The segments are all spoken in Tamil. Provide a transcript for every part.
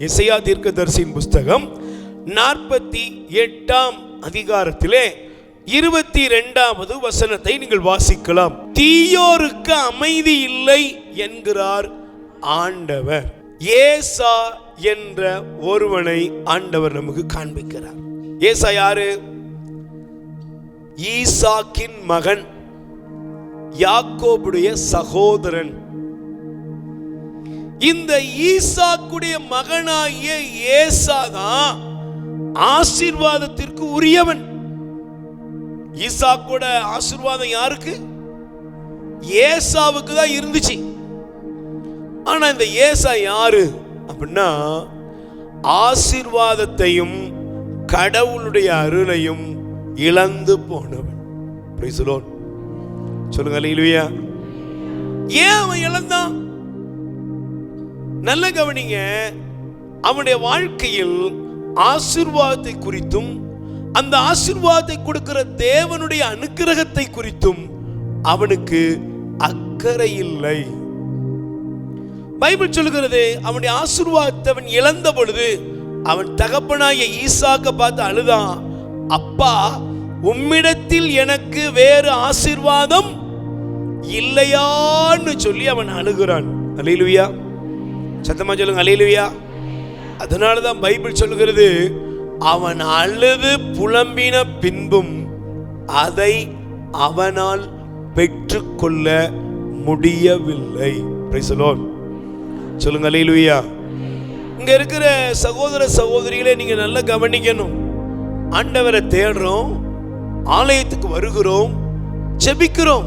எசையா தீர்க்கதரிசியின் புஸ்தகம் 48ஆம் அதிகாரத்திலே 22வது வசனத்தை நீங்கள் வாசிக்கலாம். தீயோருக்கு அமைதி இல்லை என்கிறார் ஆண்டவர். ஏசா என்ற ஒருவனை ஆண்டவர் நமக்கு காண்பிக்கிறார். ஏசா யாரு? ஈசாக்கின் மகன், யாக்கோபுடைய சகோதரன். இந்த ஈசாக்குடைய மகனாகிய ஏசா தான் ஆசீர்வாதத்திற்கு உரியவன். ஈசாக்கோட ஆசீர்வாதம் யாருக்கு? ஏசாவுக்கு தான் இருந்துச்சு. ஆனா இந்த ஏசா யாரு அப்படின்னா, ஆசீர்வாதத்தையும் கடவுளுடைய அருளையும் இழந்து போனவன். Praise the Lord. சொல்லுங்க அல்லேலூயா. ஏன் அவன் இழந்தான்? நல்ல கவனிங்க. அவனுடைய வாழ்க்கையில் ஆசீர்வாதத்தை குறித்தும் அந்த ஆசீர்வாதத்தை கொடுக்கிற தேவனுடைய அனுக்கிரகத்தை குறித்தும் அவனுக்கு அக்கறை இல்லை. பைபிள் சொல்லுகிறது, அவனுடைய ஆசீர்வாதத்தை அவன் இழந்த பொழுது அவன் தகப்பனாகிய ஈசாக்க பார்த்து அழுதான். அப்பா, உம்மிடத்தில் எனக்கு வேறு ஆசீர்வாதம் இல்லையான்னு சொல்லி அவன் அழுகிறான். அல்லேலூயா. சத்தமா சொல்லுங்க அல்லேலூயா. அதனாலதான் பைபிள் சொல்லுகிறது, அவன் அழுது புலம்பின பின்பும் அதை அவனால் பெற்றுக்கொள்ள முடியவில்லை. Praise the Lord. சொல்லுங்க அல்லேலூயா. இங்க இருக்கிற சகோதர சகோதரிகளே, நீங்க நல்லா கவனிக்கணும். ஆண்டவரை தேடுறோம், ஆலயத்துக்கு வருகிறோம், ஜெபிக்கிறோம்,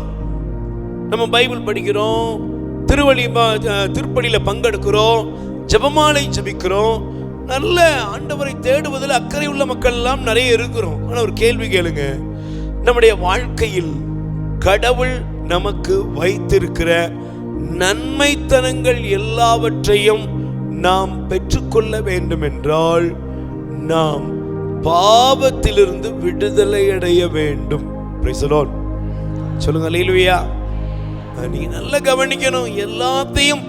நம்ம பைபிள் படிக்கிறோம், திருப்பலியில பங்கெடுக்கிறோம், ஜெபமாலை ஜெபிக்கிறோம், நல்ல ஆண்டவரை தேடுவதில் அக்கறை உள்ள மக்கள் எல்லாம் நிறைய இருக்கிறோம். ஆனா ஒரு கேள்வி கேளுங்க, நம்முடைய வாழ்க்கையில் கடவுள் நமக்கு வைத்திருக்கிற நன்மைத்தனங்கள் எல்லாவற்றையும் நாம் பெற்றுக்கொள்ள வேண்டும் என்றால் நாம் பாவத்திலிருந்து விடுதலை அடைய வேண்டும். Praise the Lord. சொல்லுங்க அல்லேலூயா. நீங்க நல்லா கவனிக்கணும். எல்லாத்தையும்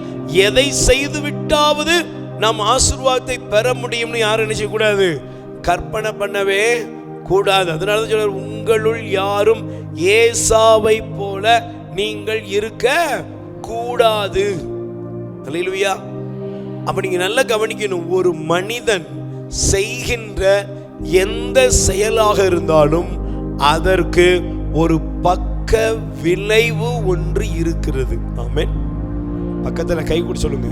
எதை செய்து விட்டாவது நாம் ஆசீர்வாதத்தை பெற முடியும்னு யாரும் நினைச்ச கூடாது, கற்பனை பண்ணவே கூடாது. அதனால தான் சொல்றார், உங்களுள் யாரும் ஏசாவை போல நீங்கள் இருக்க கூடாது. அல்லேலூயா. அப்ப நீங்க நல்லா கவனிக்கணும். ஒரு மனிதன் செய்கின்ற எந்த செயலாக இருந்தாலும் அதற்கு ஒரு பக்க விளைவு ஒன்று இருக்கிறது. ஆமென். பக்கத்துல கை கூடி சொல்லுங்க,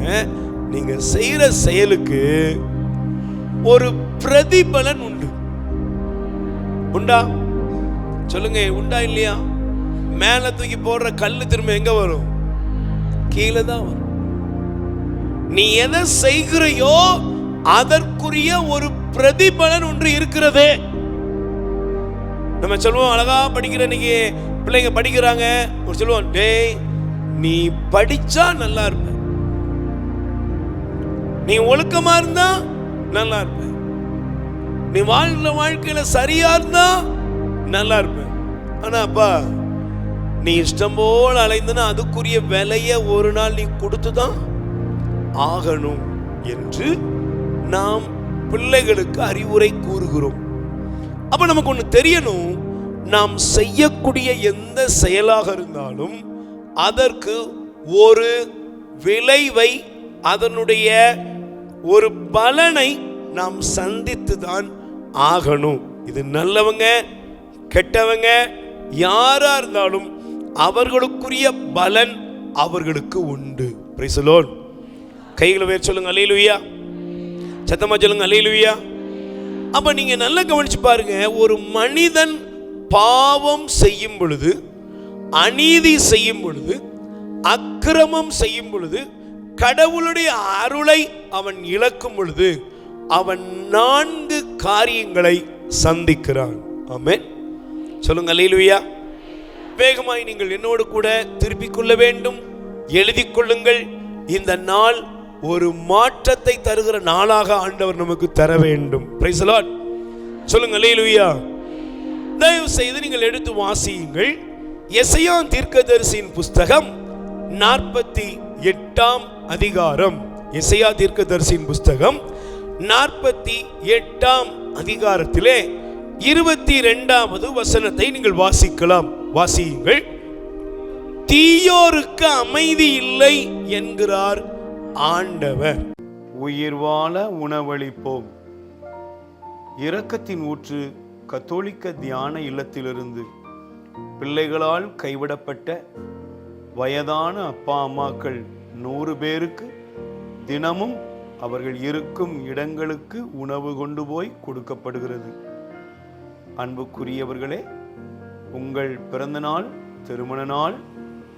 நீங்க செய்யற செயலுக்கு ஒரு பிரதிபலன் உண்டு. உண்டா? சொல்லுங்க, உண்டா இல்லையா? மேல தூக்கி போடுற கல்லு திரும்ப எங்க வரும்? கீழே தான் வரும். நீ எதை செய்கிறையோ அதற்குரிய ஒரு பிரதிபலன் ஒன்று இருக்கிறது. நம்ம சொல்லுவோம், அழகா படிக்கிற இன்னைக்கு பிள்ளைங்க படிக்கிறாங்க, ஒரு சொல்லுவோம், டேய் நீ படிச்சா நல்லா இருப்ப, நீ ஒழுக்கமா இருந்தா நல்லா இருப்ப, நீ வாழ்க்கையில சரியா இருந்தா நல்லா இருப்ப. ஆனா அப்பா, நீ இஷ்டம் போல அலைந்தனா அதுக்குரிய விலைய ஒரு நாள் நீ கொடுத்துதான் ஆகணும் என்று நாம் பிள்ளைகளுக்கு அறிவுரை கூறுகிறோம். அப்ப நமக்கு ஒண்ணு தெரியணும், நாம் செய்யக்கூடிய எந்த செயலாக இருந்தாலும் அதற்கு ஒரு விளைவை, அதனுடைய ஒரு பலனை நாம் சந்தித்துதான் ஆகணும். இது நல்லவங்க கெட்டவங்க யாரா இருந்தாலும் அவர்களுக்குரிய பலன் அவர்களுக்கு உண்டு. Praise the Lord. கைகளை உயர்த்தி சொல்லுங்க அல்லேலூயா. சத்தமா சொல்லுங்க அல்லேலூயா. அப்ப நீங்க நல்லா கவனிச்சு பாருங்க, ஒரு மனிதன் பாவம் செய்யும் பொழுது, அநீதி செய்யும் பொழுது, அக்கிரமம் செய்யும் பொழுது, கடவுளுடைய அருளை அவன் இழக்கும் பொழுது அவன் 4 காரியங்களை சந்திக்கிறான். ஆமென். சொல்லுங்க அல்லேலூயா. வேகமாய் நீங்கள் என்னோடு கூட திருப்பிக் கொள்ள வேண்டும், எழுதிக் கொள்ளுங்கள். இந்த நாள் ஒரு மாற்றத்தை தருகிற நாளாக ஆண்டவர் நமக்கு தர வேண்டும். Praise the Lord. சொல்லுங்க அல்லேலூயா. தயவு செய்து நீங்கள் எடுத்து வாசியுங்கள். எசையா தீர்க்கதரிசியின் புஸ்தகம் 48ஆம் அதிகாரம். எசையா தீர்க்கதரிசியின் புஸ்தகம் 48ஆம் அதிகாரத்திலே 22வது வசனத்தை நீங்கள் வாசிக்கலாம். வாசியுங்கள். தீயோருக்கு அமைதி இல்லை என்கிறார் ஆண்டவர். உயிர் வாழ உணவளிப்போம். இரக்கத்தின் ஊற்று கத்தோலிக்க தியான இல்லத்திலிருந்து பிள்ளைகளால் கைவிடப்பட்ட வயதான அப்பா அம்மாக்கள் 100 பேருக்கு தினமும் அவர்கள் இருக்கும் இடங்களுக்கு உணவு கொண்டு போய் கொடுக்கப்படுகிறது. அன்புக்குரியவர்களே, உங்கள் பிறந்த நாள், திருமண நாள்,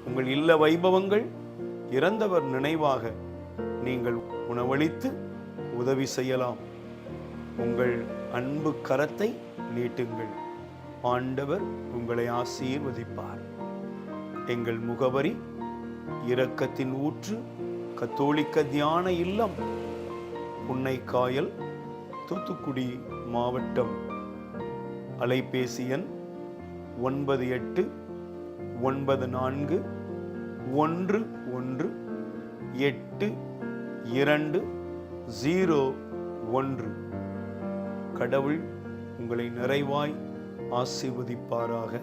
உங்கள் இல்ல வைபவங்கள், இறந்தவர் நினைவாக நீங்கள் உணவளித்து உதவி செய்யலாம். உங்கள் அன்பு கரத்தை நீட்டுங்கள். ஆண்டவர் உங்களை ஆசீர்வதிப்பார். எங்கள் முகவரி: இரக்கத்தின் ஊற்று கத்தோலிக்க தியான இல்லம், புன்னைக்காயல், தூத்துக்குடி மாவட்டம். அலைபேசி எண் 9894118201. கடவுள் உங்களை நிறைவாய் ஆசீர்வதிப்பாராக.